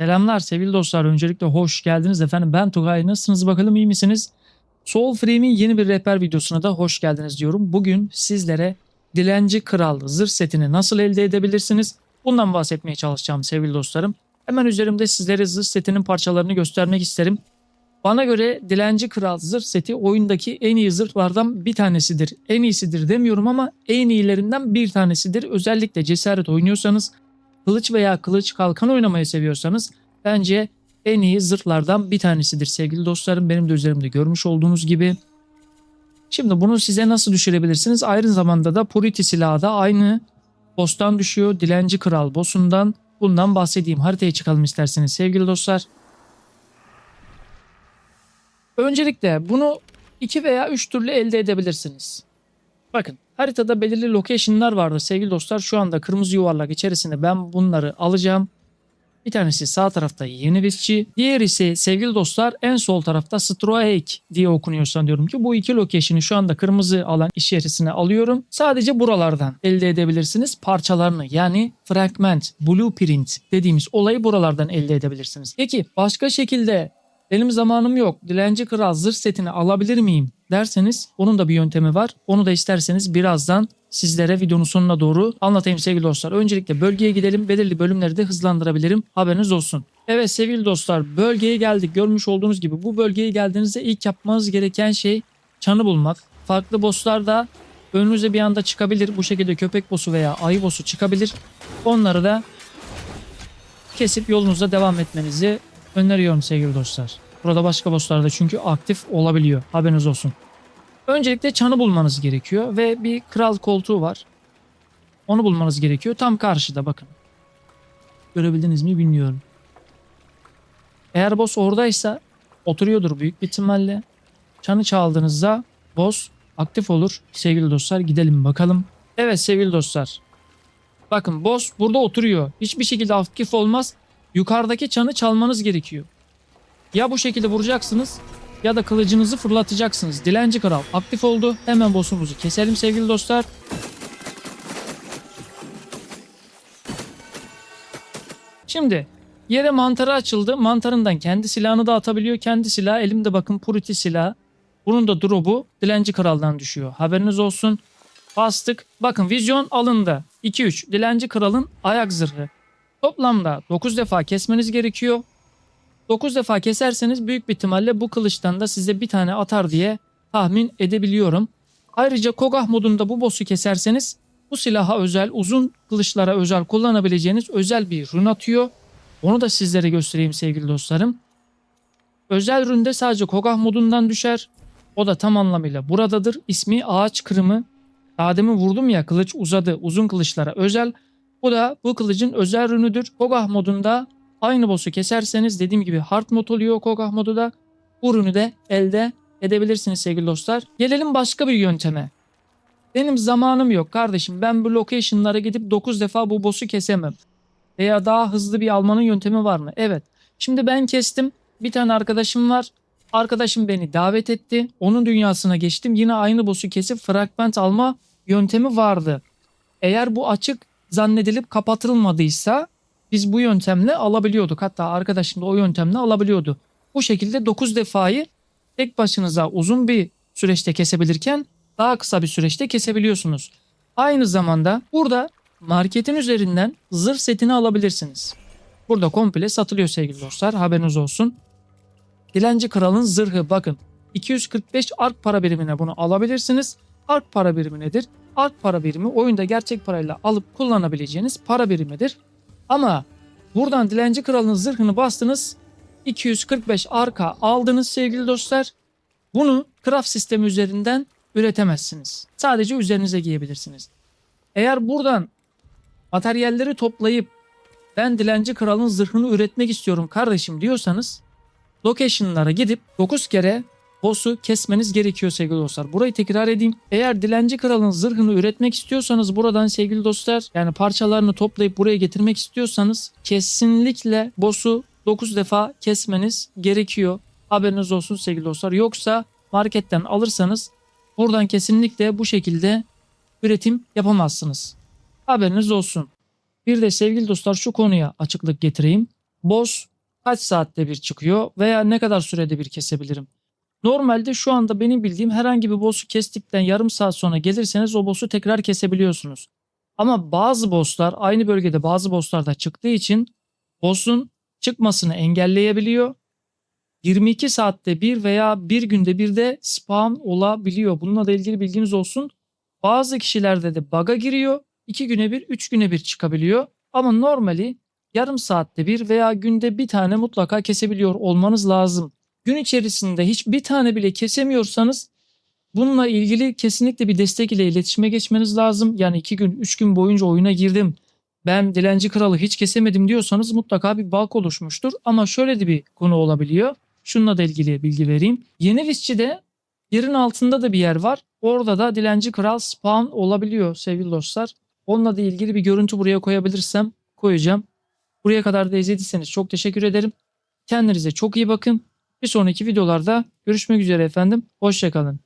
Selamlar sevgili dostlar. Öncelikle hoş geldiniz efendim. Ben Tugay. Nasılsınız bakalım, iyi misiniz? Soulframe'in yeni bir rehber videosuna da hoş geldiniz diyorum. Bugün sizlere Dilenci Kral zırh setini nasıl elde edebilirsiniz? Bundan bahsetmeye çalışacağım sevgili dostlarım. Hemen üzerimde sizlere zırh setinin parçalarını göstermek isterim. Bana göre Dilenci Kral zırh seti oyundaki en iyi zırhlardan bir tanesidir. En iyisidir demiyorum ama en iyilerinden bir tanesidir. Özellikle cesaret oynuyorsanız, kılıç veya kılıç kalkan oynamayı seviyorsanız bence en iyi zırhlardan bir tanesidir sevgili dostlarım. Benim de üzerimde görmüş olduğunuz gibi. Şimdi bunu size nasıl düşürebilirsiniz? Aynı zamanda da Purity silahı da aynı boss'tan düşüyor. Dilenci Kral boss'undan. Bundan bahsedeyim. Haritaya çıkalım isterseniz sevgili dostlar. Öncelikle bunu 2 veya 3 türlü elde edebilirsiniz. Bakın, haritada belirli location'lar vardı sevgili dostlar. Şu anda kırmızı yuvarlak içerisinde ben bunları alacağım. Bir tanesi sağ tarafta Yeni Riskçi. Diğer ise sevgili dostlar en sol tarafta Stroake diye okunuyor sanıyorum ki. Bu iki location'ı şu anda kırmızı alan içerisine alıyorum. Sadece buralardan elde edebilirsiniz parçalarını, yani fragment, blueprint dediğimiz olayı buralardan elde edebilirsiniz. Peki başka şekilde benim zamanım yok, Dilenci Kral zırh setini alabilir miyim derseniz onun da bir yöntemi var. Onu da isterseniz birazdan sizlere videonun sonuna doğru anlatayım sevgili dostlar. Öncelikle bölgeye gidelim. Belirli bölümleri de hızlandırabilirim. Haberiniz olsun. Evet sevgili dostlar, bölgeye geldik. Görmüş olduğunuz gibi bu bölgeye geldiğinizde ilk yapmanız gereken şey çanı bulmak. Farklı bosslar da önünüze bir anda çıkabilir. Bu şekilde köpek bossu veya ayı bossu çıkabilir. Onları da kesip yolunuza devam etmenizi öneriyorum sevgili dostlar. Burada başka bosslar da çünkü aktif olabiliyor. Haberiniz olsun. Öncelikle çanı bulmanız gerekiyor ve bir kral koltuğu var. Onu bulmanız gerekiyor. Tam karşıda bakın. Görebildiniz mi bilmiyorum. Eğer boss oradaysa oturuyordur büyük bir ihtimalle. Çanı çaldığınızda boss aktif olur. Sevgili dostlar gidelim bakalım. Evet sevgili dostlar. Bakın boss burada oturuyor. Hiçbir şekilde aktif olmaz. Yukarıdaki çanı çalmanız gerekiyor. Ya bu şekilde vuracaksınız ya da kılıcınızı fırlatacaksınız. Dilenci Kral aktif oldu. Hemen boss'umuzu keselim sevgili dostlar. Şimdi yere mantarı açıldı. Mantarından kendi silahını da atabiliyor. Kendi silahı elimde bakın, Purity silahı. Bunun da drop'u Dilenci Kral'dan düşüyor. Haberiniz olsun. Bastık. Bakın vizyon alındı. 2-3 Dilenci Kral'ın ayak zırhı. Toplamda 9 defa kesmeniz gerekiyor. 9 defa keserseniz büyük bir ihtimalle bu kılıçtan da size bir tane atar diye tahmin edebiliyorum. Ayrıca Kogah modunda bu boss'u keserseniz bu silaha özel, uzun kılıçlara özel kullanabileceğiniz özel bir rune atıyor. Onu da sizlere göstereyim sevgili dostlarım. Özel rune de sadece Kogah modundan düşer. O da tam anlamıyla buradadır. İsmi ağaç kırımı. Daha demin vurdum ya, kılıç uzadı, uzun kılıçlara özel. Bu da bu kılıcın özel rune'üdür. Kogah modunda aynı boss'u keserseniz dediğim gibi hard mod oluyor Kogah modu da. Bu rune'ü de elde edebilirsiniz sevgili dostlar. Gelelim başka bir yönteme. Benim zamanım yok kardeşim. Ben bu location'lara gidip 9 defa bu boss'u kesemem. Veya daha hızlı bir almanın yöntemi var mı? Evet. Şimdi ben kestim. Bir tane arkadaşım var. Arkadaşım beni davet etti. Onun dünyasına geçtim. Yine aynı boss'u kesip fragment alma yöntemi vardı. Eğer bu açık zannedilip kapatılmadıysa biz bu yöntemle alabiliyorduk. Hatta arkadaşım da o yöntemle alabiliyordu. Bu şekilde 9 defayı tek başınıza uzun bir süreçte kesebilirken daha kısa bir süreçte kesebiliyorsunuz. Aynı zamanda burada marketin üzerinden zırh setini alabilirsiniz. Burada komple satılıyor sevgili dostlar, haberiniz olsun. Dilenci Kral'ın zırhı bakın 245 ark para birimine bunu alabilirsiniz. Ark para birimi nedir? Ark para birimi oyunda gerçek parayla alıp kullanabileceğiniz para birimidir. Ama buradan Dilenci Kral'ın zırhını bastınız, 245 arka aldınız sevgili dostlar. Bunu craft sistemi üzerinden üretemezsiniz. Sadece üzerinize giyebilirsiniz. Eğer buradan materyalleri toplayıp ben Dilenci Kral'ın zırhını üretmek istiyorum kardeşim diyorsanız location'lara gidip 9 kere boss'u kesmeniz gerekiyor sevgili dostlar. Burayı tekrar edeyim. Eğer Dilenci Kral'ın zırhını üretmek istiyorsanız buradan sevgili dostlar, yani parçalarını toplayıp buraya getirmek istiyorsanız kesinlikle boss'u 9 defa kesmeniz gerekiyor. Haberiniz olsun sevgili dostlar. Yoksa marketten alırsanız buradan kesinlikle bu şekilde üretim yapamazsınız. Haberiniz olsun. Bir de sevgili dostlar şu konuya açıklık getireyim. boss kaç saatte bir çıkıyor veya ne kadar sürede bir kesebilirim? Normalde şu anda benim bildiğim herhangi bir boss'u kestikten yarım saat sonra gelirseniz o boss'u tekrar kesebiliyorsunuz. Ama bazı boss'lar aynı bölgede bazı boss'lar da çıktığı için boss'un çıkmasını engelleyebiliyor. 22 saatte bir veya bir günde bir de spawn olabiliyor. Bununla da ilgili bilginiz olsun. Bazı kişilerde de bug'a giriyor. 2 güne bir, 3 güne bir çıkabiliyor. Ama normali yarım saatte bir veya günde bir tane mutlaka kesebiliyor olmanız lazım. Gün içerisinde hiç bir tane bile kesemiyorsanız bununla ilgili kesinlikle bir destek ile iletişime geçmeniz lazım. Yani 2 gün, 3 gün boyunca oyuna girdim. Ben Dilenci Kralı hiç kesemedim diyorsanız mutlaka bir bug oluşmuştur. Ama şöyle de bir konu olabiliyor. Şununla da ilgili bilgi vereyim. Yeni Vizçi'de yerin altında da bir yer var. Orada da Dilenci Kral spawn olabiliyor sevgili dostlar. Onunla da ilgili bir görüntü buraya koyabilirsem koyacağım. Buraya kadar da izlediyseniz çok teşekkür ederim. Kendinize çok iyi bakın. Bir sonraki videolarda görüşmek üzere efendim. Hoşça kalın.